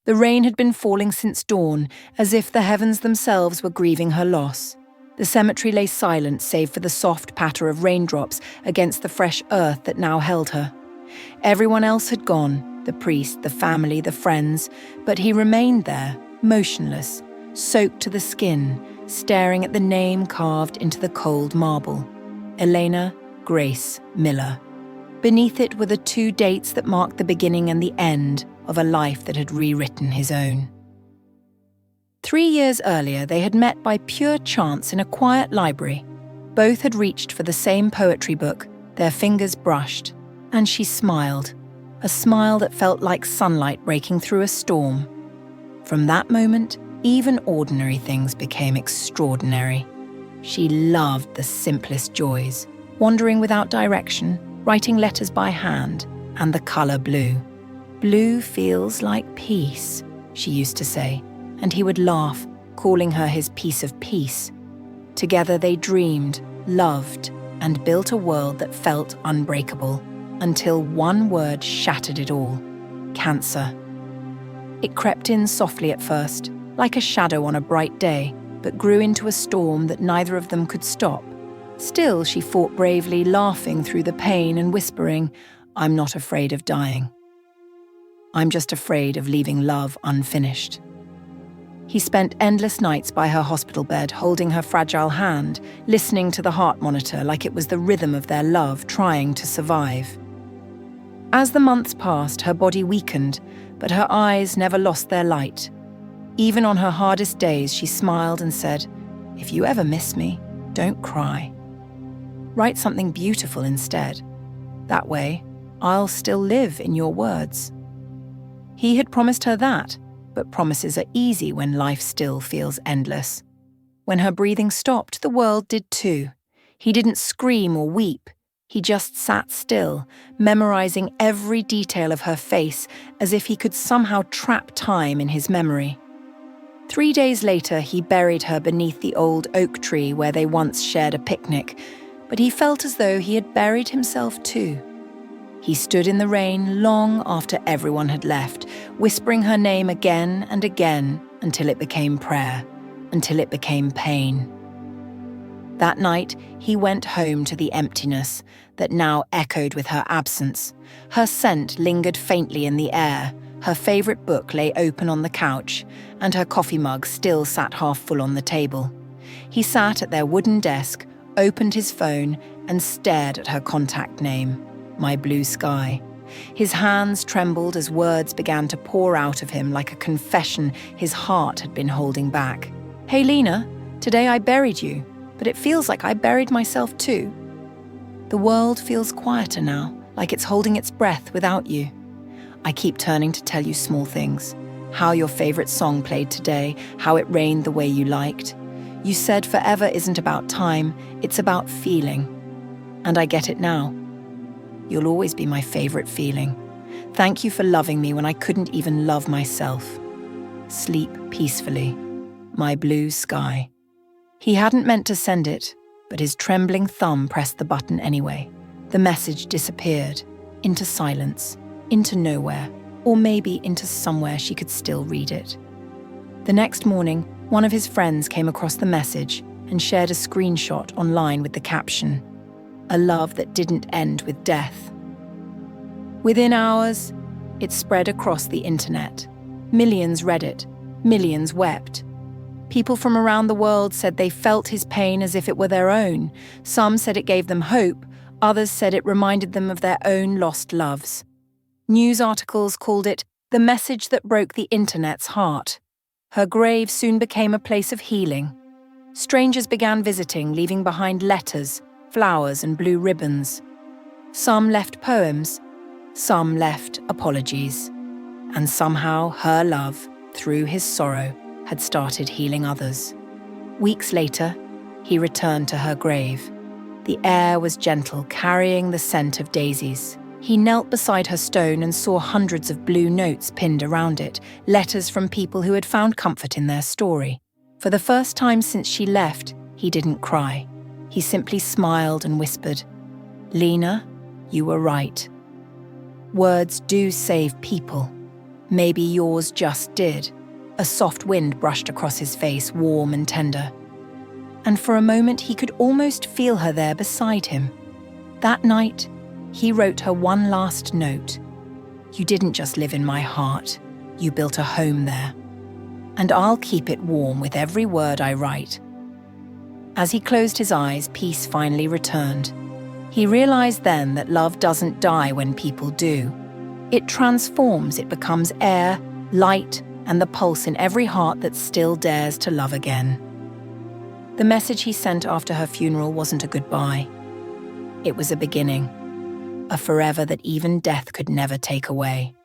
The rain had been falling since dawn, as if the heavens themselves were grieving her loss. The cemetery lay silent save for the soft patter of raindrops against the fresh earth that now held her. Everyone else had gone, the priest, the family, the friends, but he remained there, motionless, soaked to the skin, staring at the name carved into the cold marble. Elena Grace Miller. Beneath it were the 2 dates that marked the beginning and the end of a life that had rewritten his own. 3 years earlier, they had met by pure chance in a quiet library. Both had reached for the same poetry book, their fingers brushed, and she smiled, a smile that felt like sunlight breaking through a storm. From that moment, even ordinary things became extraordinary. She loved the simplest joys, wandering without direction, writing letters by hand, and the color blue. "Blue feels like peace," she used to say, and he would laugh, calling her his piece of peace. Together they dreamed, loved, and built a world that felt unbreakable, until one word shattered it all: cancer. It crept in softly at first, like a shadow on a bright day, but grew into a storm that neither of them could stop. Still, she fought bravely, laughing through the pain and whispering, "I'm not afraid of dying. I'm just afraid of leaving love unfinished." He spent endless nights by her hospital bed, holding her fragile hand, listening to the heart monitor like it was the rhythm of their love trying to survive. As the months passed, her body weakened, but her eyes never lost their light. Even on her hardest days, she smiled and said, "If you ever miss me, don't cry. Write something beautiful instead. That way, I'll still live in your words." He had promised her that, but promises are easy when life still feels endless. When her breathing stopped, the world did too. He didn't scream or weep. He just sat still, memorizing every detail of her face as if he could somehow trap time in his memory. 3 days later, he buried her beneath the old oak tree where they once shared a picnic, but he felt as though he had buried himself too. He stood in the rain long after everyone had left, whispering her name again and again until it became prayer, until it became pain. That night, he went home to the emptiness that now echoed with her absence. Her scent lingered faintly in the air, her favourite book lay open on the couch, and her coffee mug still sat half full on the table. He sat at their wooden desk, opened his phone, and stared at her contact name, My Blue Sky. His hands trembled as words began to pour out of him like a confession his heart had been holding back. "Hey Lena, today I buried you, but it feels like I buried myself too. The world feels quieter now, like it's holding its breath without you. I keep turning to tell you small things. How your favourite song played today, how it rained the way you liked. You said forever isn't about time, it's about feeling. And I get it now. You'll always be my favourite feeling. Thank you for loving me when I couldn't even love myself. Sleep peacefully. My Blue Sky." He hadn't meant to send it, but his trembling thumb pressed the button anyway. The message disappeared, into silence, into nowhere, or maybe into somewhere she could still read it. The next morning, one of his friends came across the message and shared a screenshot online with the caption, "A love that didn't end with death." Within hours, it spread across the internet. Millions read it, millions wept. People from around the world said they felt his pain as if it were their own. Some said it gave them hope, others said it reminded them of their own lost loves. News articles called it the message that broke the internet's heart. Her grave soon became a place of healing. Strangers began visiting, leaving behind letters, flowers, and blue ribbons. Some left poems, some left apologies. And somehow her love, through his sorrow, had started healing others. Weeks later, he returned to her grave. The air was gentle, carrying the scent of daisies. He knelt beside her stone and saw hundreds of blue notes pinned around it, letters from people who had found comfort in their story. For the first time since she left, he didn't cry. He simply smiled and whispered, "Lena, you were right. Words do save people, Maybe yours just did. A soft wind brushed across his face, warm and tender. And for a moment he could almost feel her there beside him. That night, he wrote her one last note. You didn't just live in my heart, you built a home there. And I'll keep it warm with every word I write. As he closed his eyes, peace finally returned. He realized then that love doesn't die when people do. It transforms, it becomes air, light, and the pulse in every heart that still dares to love again. The message he sent after her funeral wasn't a goodbye. It was a beginning, a forever that even death could never take away.